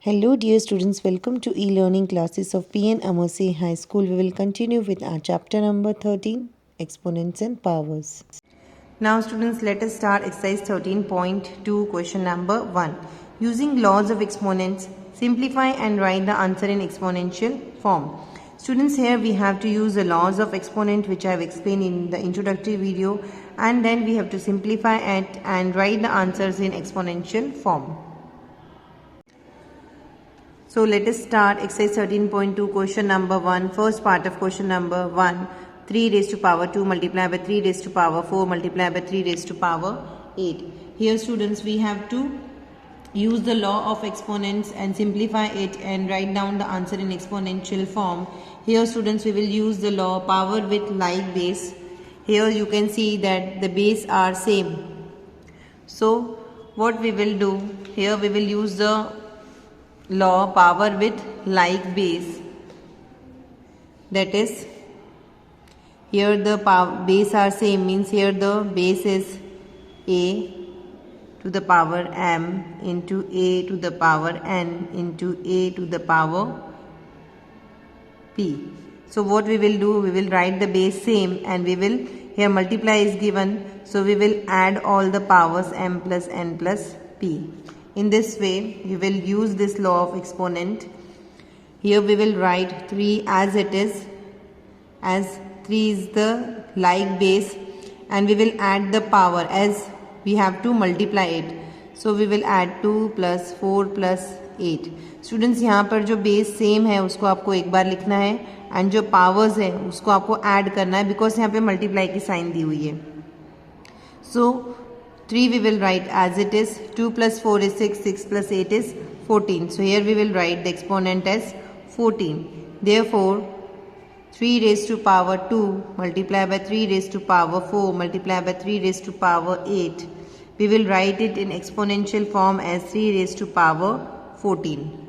Hello dear students, welcome to e-learning classes of P.N.AMERSEY High School. We will continue with our chapter number 13, Exponents and Powers. Now students, let us start exercise 13.2, question number 1. Using laws of exponents, simplify and write the answer in exponential form. Students, here we have to use the laws of exponent which I have explained in the introductory video, and then we have to simplify it and write the answers in exponential form. So let us start exercise 13.2, question number 1. First part of question number 1. 3 raised to power 2 multiplied by 3 raised to power 4 multiplied by 3 raised to power 8. Here students, we have to use the law of exponents and simplify it and write down the answer in exponential form. Here students, we will use the law power with like base. Here you can see that the base are same. So what we will do, here we will use the law power with like base, that is, here the base are same, means here the base is a to the power m into a to the power n into a to the power p. So what we will do, we will write the base same and we will, here multiply is given, so we will add all the powers m plus n plus p. In this way, we will use this law of exponent. Here we will write 3 as it is, as 3 is the like base, and we will add the power as we have to multiply it. So we will add 2 plus 4 plus 8. Students, यहाँ पर जो base same है उसको आपको एक बार लिखना है, and जो powers है उसको आपको add करना है, because यहाँ पे multiply की sign दी हुई है. So 3 we will write as it is, 2 plus 4 is 6, 6 plus 8 is 14. So here we will write the exponent as 14. Therefore, 3 raised to power 2 multiplied by 3 raised to power 4 multiplied by 3 raised to power 8. We will write it in exponential form as 3 raised to power 14.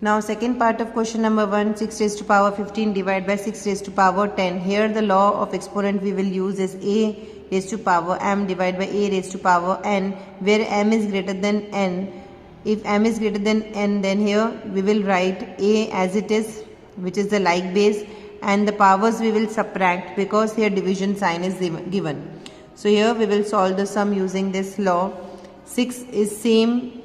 Now second part of question number 1, 6 raised to power 15 divided by 6 raised to power 10. Here the law of exponent we will use is a raised to power m divided by a raised to power n, where m is greater than n. If m is greater than n, then here we will write a as it is, which is the like base, and the powers we will subtract because here division sign is given. So here we will solve the sum using this law. 6 is same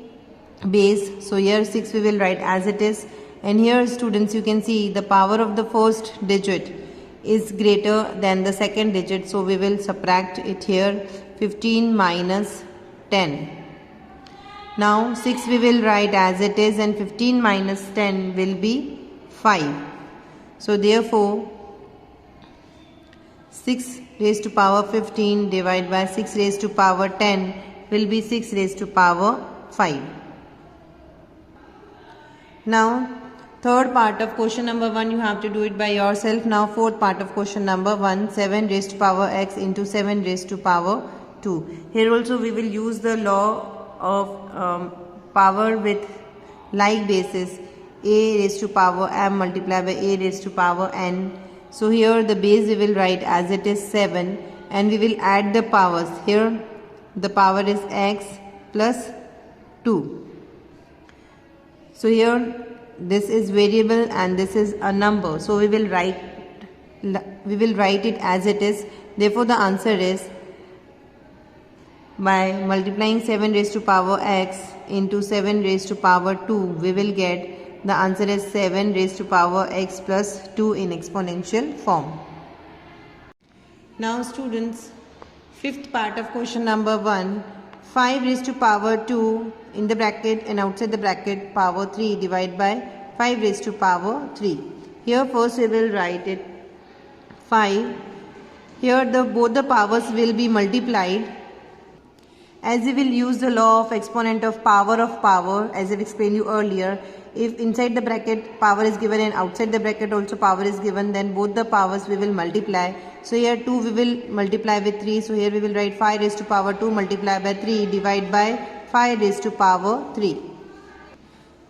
base, so here 6 we will write as it is, and here students, you can see the power of the first digit is greater than the second digit, so we will subtract it here, 15 minus 10. Now 6 we will write as it is, and 15 minus 10 will be 5. So therefore 6 raised to power 15 divided by 6 raised to power 10 will be 6 raised to power 5. Now third part of question number 1, you have to do it by yourself. Now fourth part of question number 1, 7 raised to power x into 7 raised to power 2. Here also we will use the law of power with like basis, a raised to power m multiplied by a raised to power n. So here the base we will write as it is 7, and we will add the powers. Here the power is x plus 2. So here this is variable and this is a number, so we will write it as it is. Therefore the answer is, by multiplying 7 raised to power x into 7 raised to power 2, we will get the answer is 7 raised to power x plus 2 in exponential form. Now students, fifth part of question number 1, 5 raised to power 2 in the bracket and outside the bracket power 3 divided by 5 raised to power 3. Here first we will write it 5. Here both the powers will be multiplied, as we will use the law of exponent of power as I explained you earlier. If inside the bracket power is given and outside the bracket also power is given, then both the powers we will multiply. So here 2 we will multiply with 3. So here we will write 5 raised to power 2 multiplied by 3 divided by 5 raised to power 3.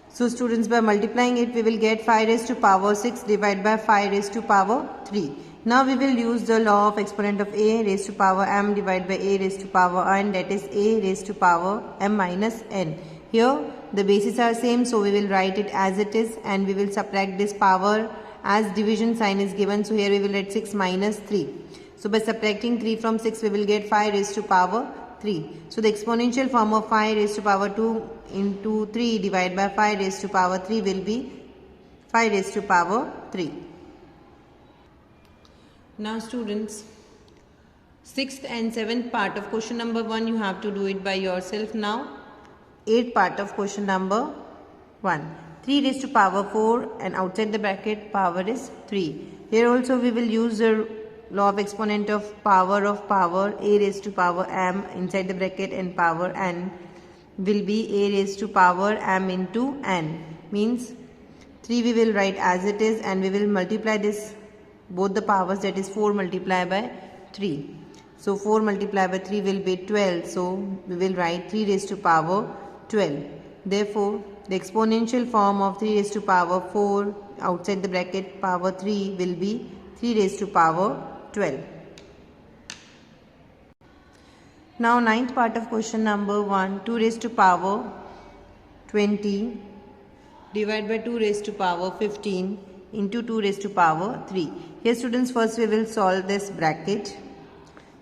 So students, by multiplying it, we will get 5 raised to power 6 divided by 5 raised to power 3. Now we will use the law of exponent of a raised to power m divided by a raised to power n, that is a raised to power m minus n. Here the bases are same, so we will write it as it is, and we will subtract this power as division sign is given. So here we will write 6 minus 3. So by subtracting 3 from 6, we will get 5 raised to power 3. So the exponential form of 5 raised to power 2 into 3 divided by 5 raised to power 3 will be 5 raised to power 3. Now students, 6th and 7th part of question number 1 you have to do it by yourself. Now 8th part of question number 1. 3 raised to power 4 and outside the bracket power is 3. Here also we will use the law of exponent of power a raised to power m inside the bracket, and power n will be a raised to power m into n. Means 3 we will write as it is, and we will multiply this both the powers, that is 4 multiplied by 3. So 4 multiplied by 3 will be 12. So we will write 3 raised to power 12. Therefore the exponential form of 3 raised to power 4 outside the bracket power 3 will be 3 raised to power 12. Now 9th part of question number 1. 2 raised to power 20 divided by 2 raised to power 15 into 2 raised to power 3. Here students, first we will solve this bracket.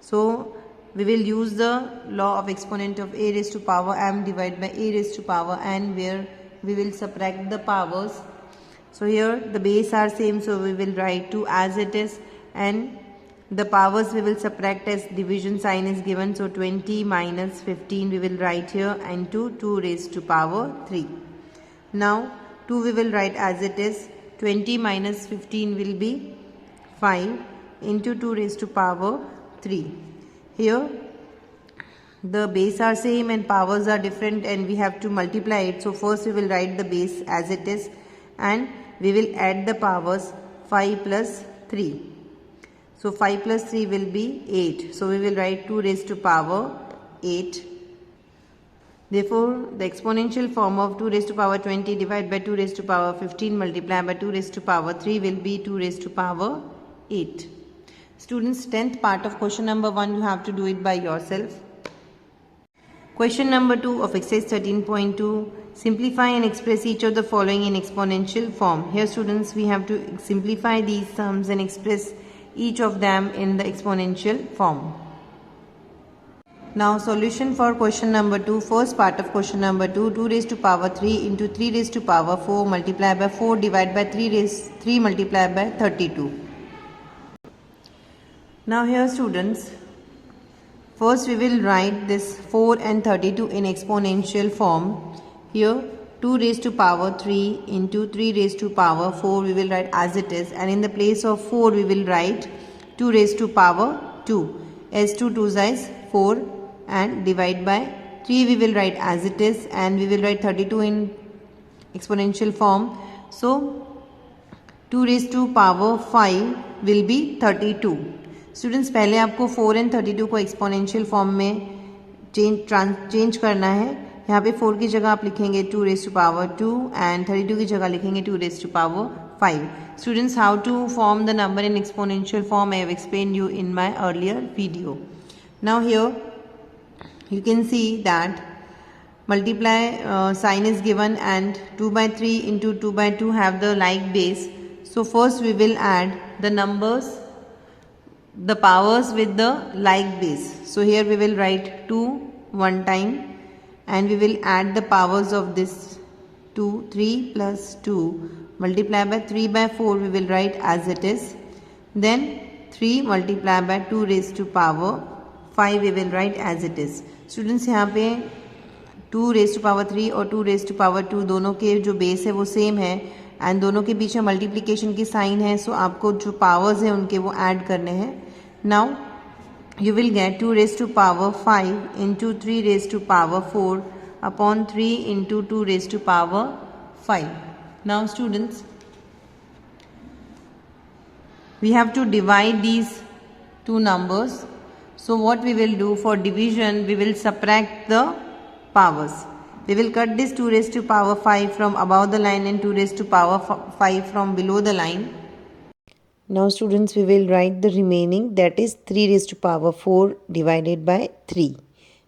So we will use the law of exponent of a raised to power m divided by a raised to power n, where we will subtract the powers. So here the base are same, so we will write 2 as it is, and the powers we will subtract as division sign is given. So 20 minus 15 we will write here into 2 raised to power 3. Now 2 we will write as it is. 20 minus 15 will be 5 into 2 raised to power 3. Here the base are same and powers are different, and we have to multiply it. So first we will write the base as it is, and we will add the powers 5 plus 3. So 5 plus 3 will be 8. So we will write 2 raised to power 8. Therefore the exponential form of 2 raised to power 20 divided by 2 raised to power 15 multiplied by 2 raised to power 3 will be 2 raised to power 8. Students, 10th part of question number 1 you have to do it by yourself. Question number 2 of exercise 13.2. Simplify and express each of the following in exponential form. Here students, we have to simplify these sums and express each of them in the exponential form. Now solution for question number 2. First part of question number 2. 2 raised to power 3 into 3 raised to power 4 multiplied by 4 divided by 3 multiplied by 32. Now here students, first we will write this 4 and 32 in exponential form. Here 2 raised to power 3 into 3 raised to power 4 we will write as it is, and in the place of 4 we will write 2 raised to power 2 as 2 2's is 4, and divide by 3 we will write as it is, and we will write 32 in exponential form. So 2 raised to power 5 will be 32. Students, पहले आपको 4 and 32 को exponential form में change करना है. यहाँ पे 4 की जगह आप लिखेंगे 2 raised to power 2 एंड 32 की जगह लिखेंगे 2 raised to power 5. Students, how to form the number in exponential form I have explained you in my earlier video. Now here you can see that multiply sign is given and 2 by 3 into 2 by 2 have the like base. So first we will add the numbers, the powers with the like base. So here we will write 2 one time, and we will add the powers of this 2, 3 plus 2 multiply by 3 by 4 we will write as it is. Then 3 multiply by 2 raised to power 5 we will write as it is. Students, यहाँ पे 2 raised to power 3 और 2 raised to power 2 दोनों के जो base है वो same है, and दोनों के बीच में मल्टीप्लिकेशन की साइन है. सो आपको जो पावर्स हैं उनके वो ऐड करने हैं. Now you will get 2 raised to power 5 into 3 raised to power 4 upon 3 into 2 raised to power 5. Now students, we have to divide these two numbers. So what we will do for division, we will subtract the powers. We will cut this 2 raised to power 5 from above the line and 2 raised to power 5 from below the line. Now students, we will write the remaining, that is 3 raised to power 4 divided by 3.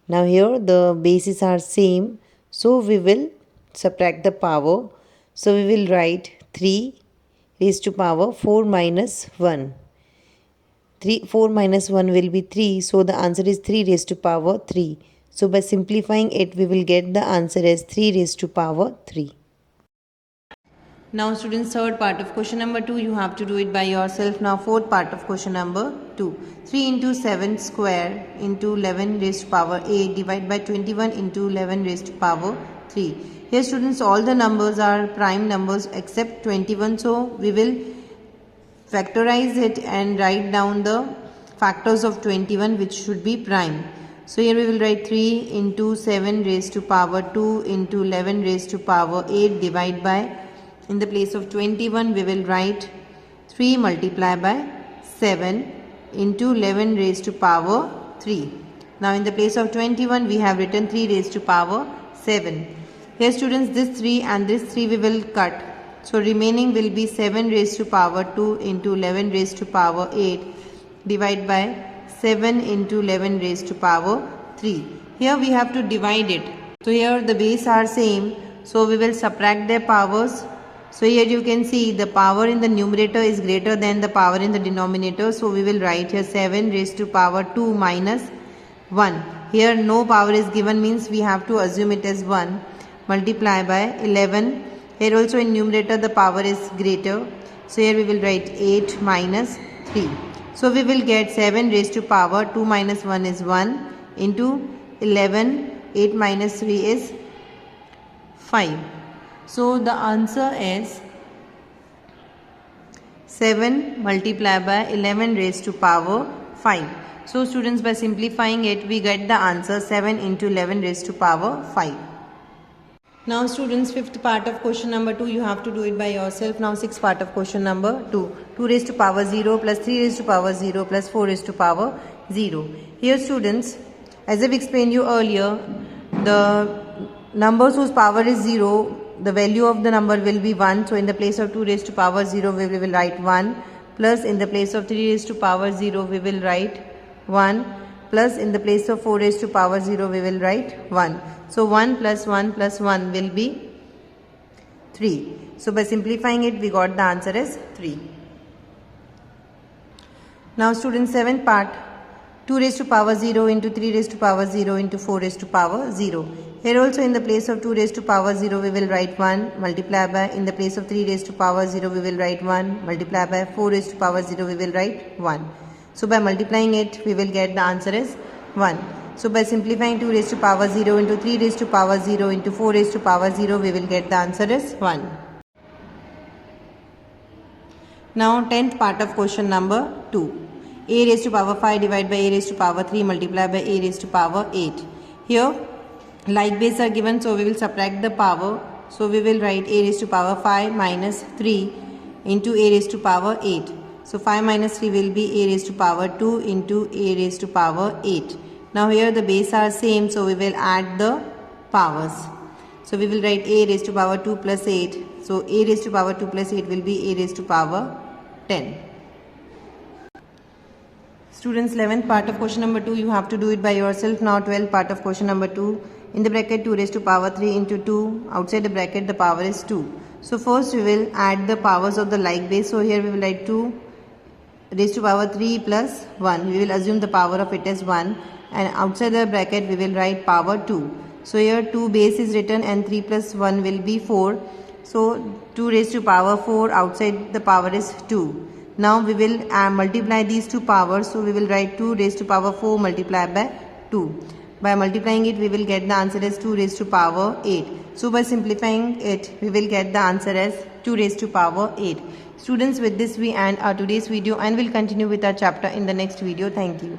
Now here the bases are same, so we will subtract the power. So we will write 3 raised to power 4 minus 1. 4 minus 1 will be 3. So the answer is 3 raised to power 3. So by simplifying it, we will get the answer as 3 raised to power 3. Now students, third part of question number 2, you have to do it by yourself. Now fourth part of question number 2. 3 into 7 square into 11 raised to power 8 divided by 21 into 11 raised to power 3. Here students, all the numbers are prime numbers except 21. So we will factorize it and write down the factors of 21 which should be prime. So here we will write 3 into 7 raised to power 2 into 11 raised to power 8 divided by, in the place of 21 we will write 3 multiplied by 7 into 11 raised to power 3. Now in the place of 21 we have written 3 raised to power 7. Here students, this 3 and this 3 we will cut. So remaining will be 7 raised to power 2 into 11 raised to power 8 divided by 7 into 11 raised to power 3. Here we have to divide it. So here the base are same. So we will subtract their powers. So here you can see the power in the numerator is greater than the power in the denominator. So we will write here 7 raised to power 2 minus 1. Here no power is given, means we have to assume it as 1. Multiply by 11. Here also in numerator the power is greater. So here we will write 8 minus 3. So we will get 7 raised to power 2 minus 1 is 1 into 11. 8 minus 3 is 5. So the answer is 7 multiplied by 11 raised to power 5. So students, by simplifying it, we get the answer 7 into 11 raised to power 5. Now students, fifth part of question number 2, you have to do it by yourself. Now sixth part of question number 2. 2 raised to power 0 plus 3 raised to power 0 plus 4 raised to power 0. Here students, as I've explained you earlier, the numbers whose power is 0, the value of the number will be 1. So in the place of 2 raised to power 0, we will write 1. Plus in the place of 3 raised to power 0, we will write 1. Plus in the place of 4 raised to power 0, we will write 1. So 1 plus 1 plus 1 will be 3. So by simplifying it, we got the answer as 3. Now students, seventh part. 2 raised to power 0 into 3 raised to power 0 into 4 raised to power 0. Here also in the place of 2 raised to power 0 we will write 1 multiply by, in the place of 3 raised to power 0 we will write 1 multiply by, 4 raised to power 0 we will write 1. So by multiplying it we will get the answer as 1. So by simplifying 2 raised to power 0 into 3 raised to power 0 into 4 raised to power 0 we will get the answer as 1. Now 10th part of question number 2. A raised to power 5 divided by a raised to power 3 multiplied by a raised to power 8. Here like base are given, so we will subtract the power. So we will write a raised to power 5 minus 3 into a raised to power 8. So 5 minus 3 will be a raised to power 2 into a raised to power 8. Now here the base are same, so we will add the powers. So we will write a raised to power 2 plus 8. So a raised to power 2 plus 8 will be a raised to power 10. Students, 11th part of question number 2, you have to do it by yourself. Now 12th part of question number 2. In the bracket 2 raised to power 3 into 2. Outside the bracket the power is 2. So first we will add the powers of the like base. So here we will write 2 raised to power 3 plus 1. We will assume the power of it as 1. And outside the bracket we will write power 2. So here 2 base is written and 3 plus 1 will be 4. So 2 raised to power 4, outside the power is 2. Now we will multiply these two powers. So we will write 2 raised to power 4 multiplied by 2. By multiplying it we will get the answer as 2 raised to power 8. So by simplifying it we will get the answer as 2 raised to power 8. Students, with this we end our today's video and will continue with our chapter in the next video. Thank you.